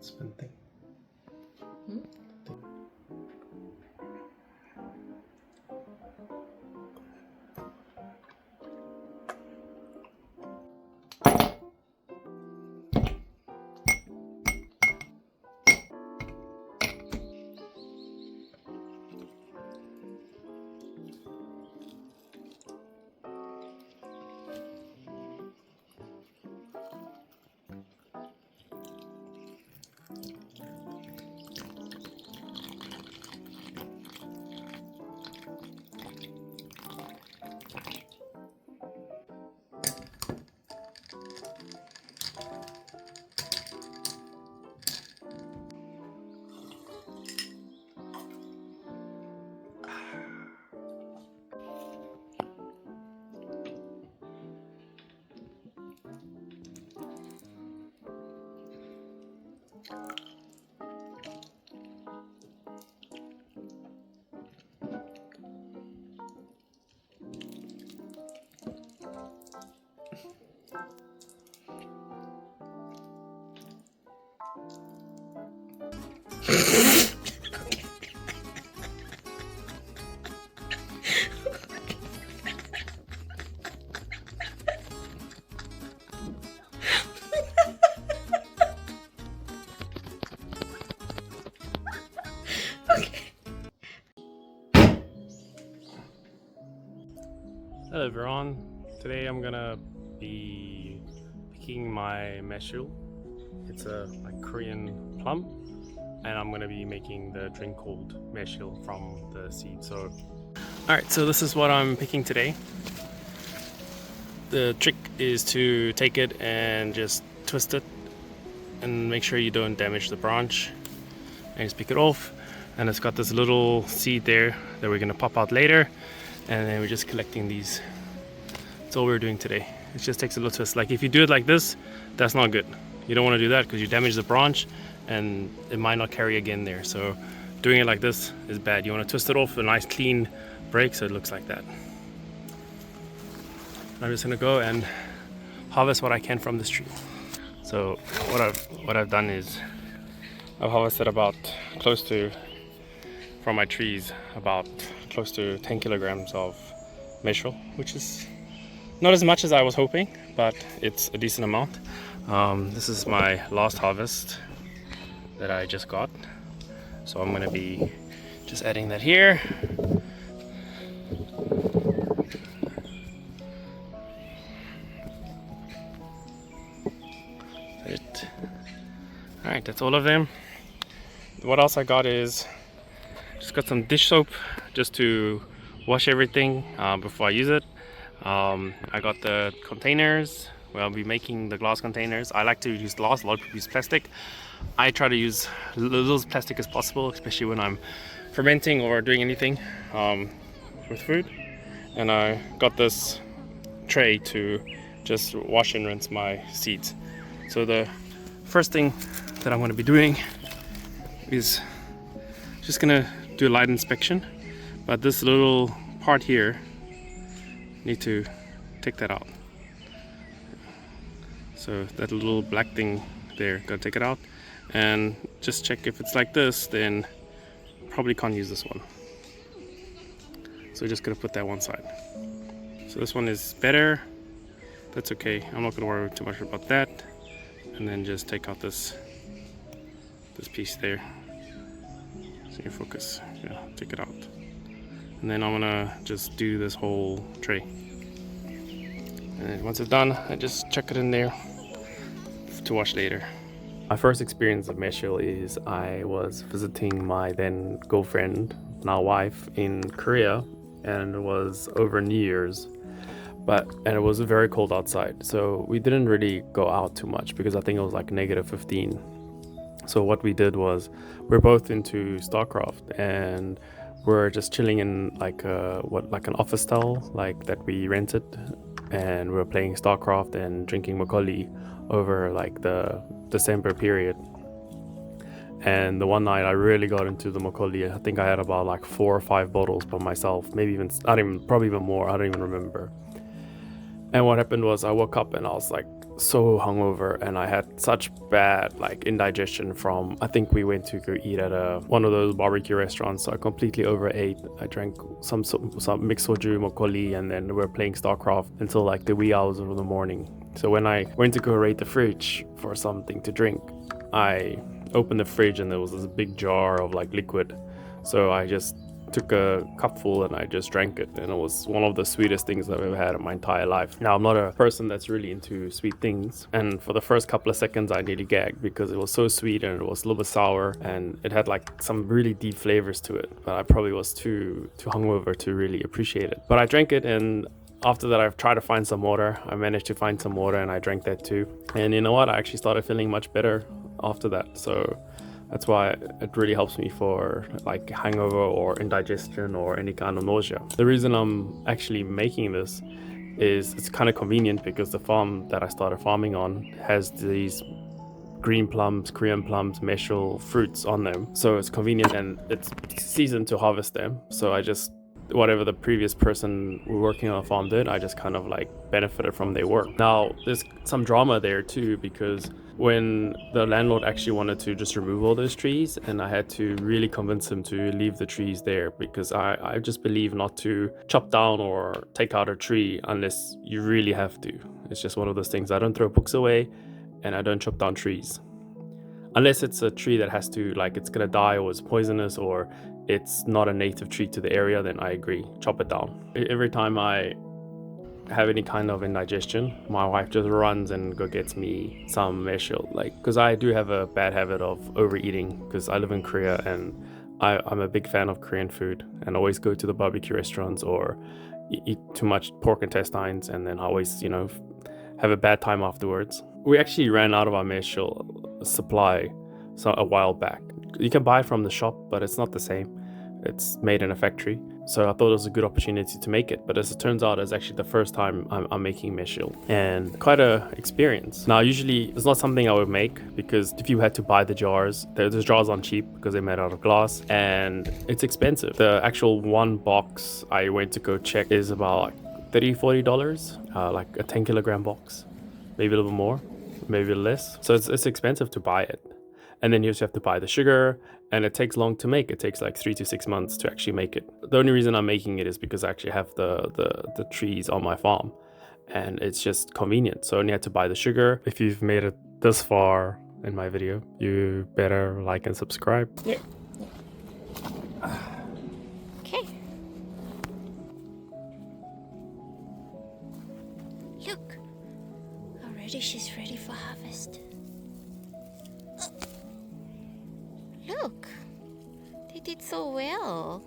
that spin thing. Hello everyone, today I'm gonna be picking my Meshil. It's a Korean plum, and I'm gonna be making the drink called Maeshil from the seed. So, alright, so this is what I'm picking today. The trick is to take it and just twist it and make sure you don't damage the branch, and just pick it off. And it's got this little seed there that we're gonna pop out later. And then we're just collecting these. That's all we're doing today. It just takes a little twist. Like if you do it like this, that's not good. You don't want to do that because you damage the branch and it might not carry again there. So doing it like this is bad. You want to twist it off a nice clean break so it looks like that. I'm just gonna go and harvest what I can from this tree. So what I've done is I've harvested about close to, from my trees, about close to 10 kilograms of Meshil, which is not as much as I was hoping, but it's a decent amount. This is my last harvest that I just got, so I'm going to be just adding that here. Alright, that's all of them. What else I got is just got some dish soap just to wash everything before I use it. I got the containers where I'll be making the glass containers. I like to use glass, a lot of people use plastic. I try to use little as plastic as possible, especially when I'm fermenting or doing anything with food. And I got this tray to just wash and rinse my seeds. So the first thing that I'm going to be doing is just gonna do a light inspection, but this little part here, need to take that out. So that little black thing there, gotta take it out and just check if it's like this, then probably can't use this one. So we're just gonna put that one side. So this one is better, that's okay. I'm not gonna worry too much about that. And then just take out this piece there. So you focus, yeah, take it out. And then I'm gonna just do this whole tray. And then once it's done, I just chuck it in there to wash later. My first experience of Meshil is I was visiting my then girlfriend, now wife, in Korea, and it was over New Year's. And it was very cold outside, so we didn't really go out too much because I think it was like -15. So what we did was we're both into StarCraft, and we're just chilling in like an office style like that we rented, and we're playing StarCraft and drinking makgeolli over like the December period. And the one night I really got into the makgeolli. I think I had about like 4 or 5 bottles by myself, maybe even probably even more. I don't even remember. And what happened was I woke up and I was like so hungover, and I had such bad like indigestion from, I think we went to go eat at one of those barbecue restaurants, so I completely overate. I drank some mixed soju, mokoli, and then we were playing StarCraft until like the wee hours of the morning. So when I went to go raid the fridge for something to drink, I opened the fridge and there was this big jar of like liquid. So I just took a cupful and I just drank it, and it was one of the sweetest things I've ever had in my entire life. Now, I'm not a person that's really into sweet things, and for the first couple of seconds I nearly gagged because it was so sweet and it was a little bit sour and it had like some really deep flavors to it, but I probably was too hungover to really appreciate it. But I drank it, and after that I've tried to find some water. I managed to find some water and I drank that too, and you know what, I actually started feeling much better after that. So that's why it really helps me for like hangover or indigestion or any kind of nausea. The reason I'm actually making this is it's kind of convenient because the farm that I started farming on has these green plums, Korean plums, Maeshil fruits on them. So it's convenient and it's season to harvest them. So I just, whatever the previous person working on a farm did, I just kind of like benefited from their work. Now, there's some drama there too, because when the landlord actually wanted to just remove all those trees, and I had to really convince him to leave the trees there, because I just believe not to chop down or take out a tree unless you really have to. It's just one of those things. I don't throw books away and I don't chop down trees. Unless it's a tree that has to, like, it's gonna die or it's poisonous or it's not a native tree to the area, then I agree, chop it down. Every time I have any kind of indigestion, my wife just runs and go gets me some Meshil, like, because I do have a bad habit of overeating because I live in Korea and I'm a big fan of Korean food and always go to the barbecue restaurants or eat too much pork intestines, and then always, you know, have a bad time afterwards. We actually ran out of our Meshil supply a while back. You can buy from the shop, but it's not the same. It's made in a factory. So I thought it was a good opportunity to make it. But as it turns out, it's actually the first time I'm making Meshil, and quite a experience. Now, usually it's not something I would make, because if you had to buy the jars, those jars aren't cheap because they're made out of glass and it's expensive. The actual one box I went to go check is about like $30-40, like a 10 kilogram box, maybe a little bit more, maybe a little less. So it's expensive to buy it. And then you just have to buy the sugar, and it takes long to make. It takes like 3 to 6 months to actually make it. The only reason I'm making it is because I actually have the trees on my farm, and it's just convenient. So I only had to buy the sugar. If you've made it this far in my video, you better like and subscribe. Yeah. Okay. Look, already she's ready for harvest. Look, they did so well.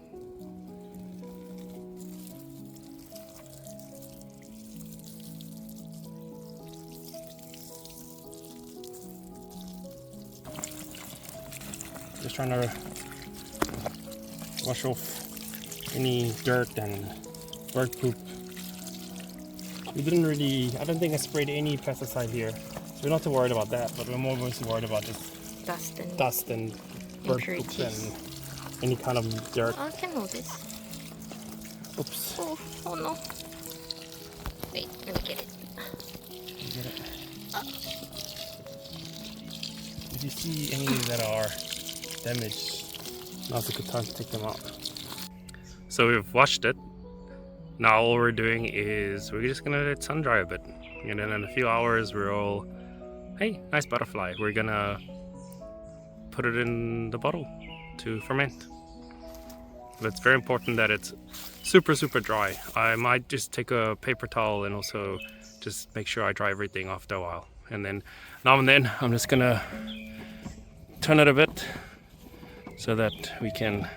Just trying to wash off any dirt and bird poop. We didn't really, I don't think I sprayed any pesticide here. So we're not too worried about that, but we're more mostly worried about just dust and bird poop and any kind of dirt. Oh, I can hold this. Oops. Oh no. Wait, let me get it. You get it? If you see any that are damaged, now's a good time to take them out. So we've washed it. Now all we're doing is we're just gonna let it sun dry a bit, and then in a few hours we're all, hey, nice butterfly, we're gonna put it in the bottle to ferment. But it's very important that it's super dry. I might just take a paper towel and also just make sure I dry everything after a while, and then now and then I'm just gonna turn it a bit so that we can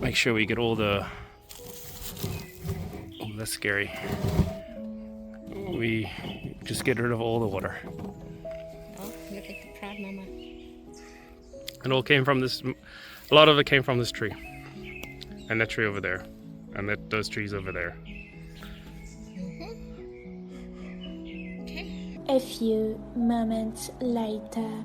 make sure we get all the, oh, that's scary, we just get rid of all the water. Oh, look at the proud mama. It all came from this, a lot of it came from this tree, and that tree over there, and those trees over there. Okay. A few moments later.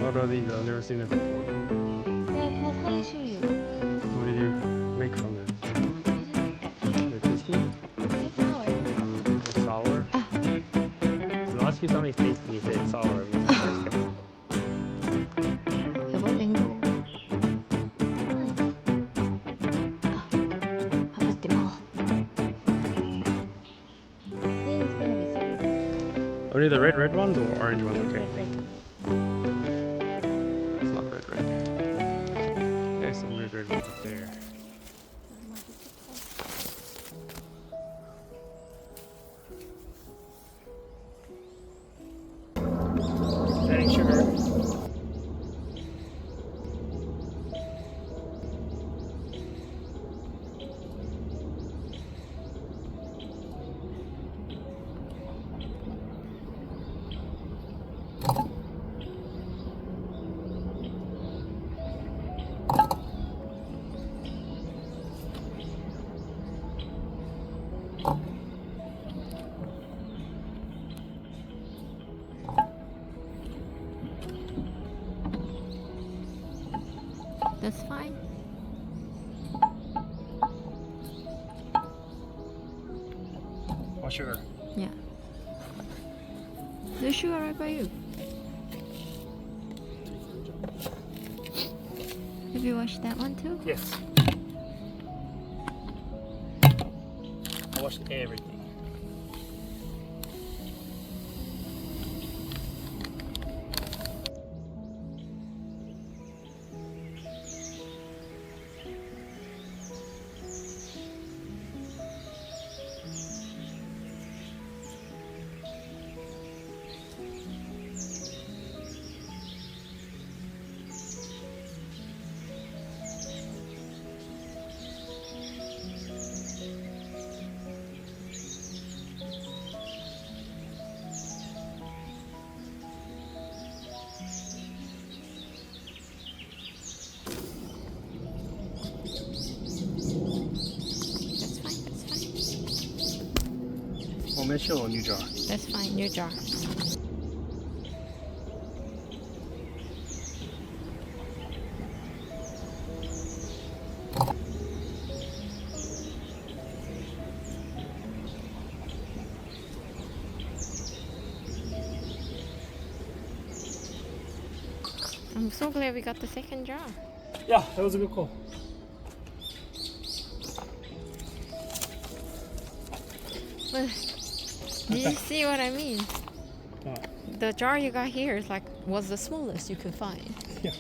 What are these? I've never seen it before. I'll show you. What did you make from this? They're tasty? They're sour? So last you saw me tasting, you said it's sour. 여보 냉동. 아버지 먹어. Only the red ones or orange ones? Okay. red. It's not red. There's some red ones up there. Adding sugar. That's fine. What sugar? Yeah. There's sugar right by you. Have you washed that one too? Yes. I washed everything. Well, Meshil or new jar? That's fine. New jar. I'm so glad we got the second jar. Yeah, that was a good call. But do you see what I mean? The jar you got here is was the smallest you could find. Yeah.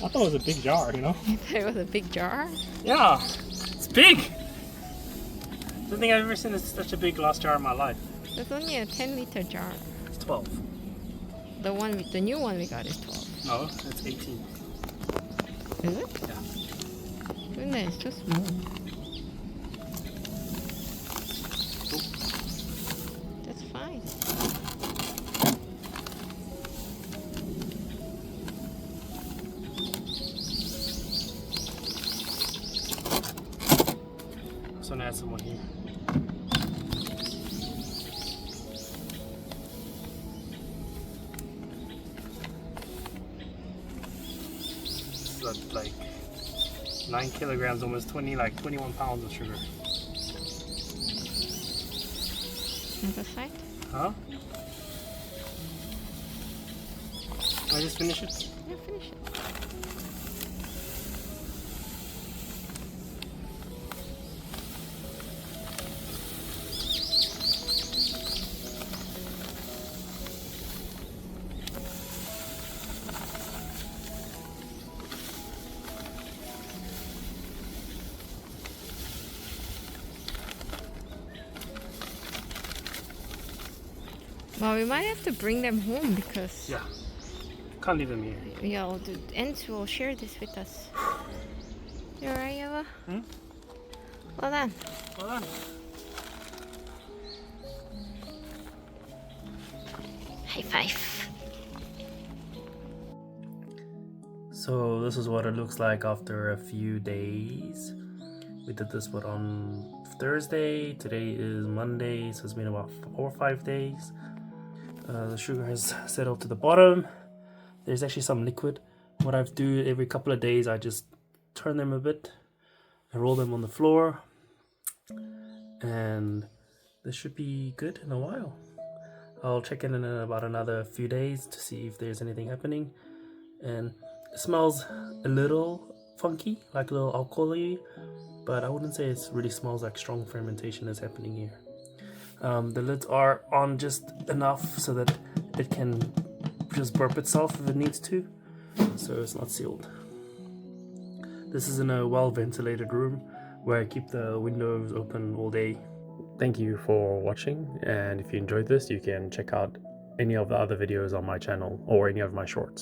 I thought it was a big jar, you know? You thought it was a big jar? Yeah, it's big! I don't think I've ever seen such a big glass jar in my life. It's only a 10-liter jar. It's 12. The new one we got is 12. No, it's 18. Is it? Yeah. Goodness, it's too small. That's fine. So now add some more here. It's like 9 kilograms, almost 21 pounds of sugar. Other side? Huh? Can I just finish it? Yeah, finish it. Well, we might have to bring them home because Yeah. Can't leave them here. yeah, the ants will share this with us. You alright, Eva? Hmm? Well done. Well done. High five. So this is what it looks like after a few days. We did this on Thursday. Today is Monday, so it's been about 4 or 5 days. The sugar has settled to the bottom. there's actually some liquid. What I do every couple of days, I just turn them a bit, I roll them on the floor, and this should be good in a while. I'll check in about another few days to see if there's anything happening. And it smells a little funky, like a little alcohol-y, but I wouldn't say it really smells like strong fermentation is happening here. The lids are on just enough so that it can just burp itself if it needs to, so it's not sealed. This is in a well-ventilated room where I keep the windows open all day. Thank you for watching, and if you enjoyed this, you can check out any of the other videos on my channel or any of my shorts.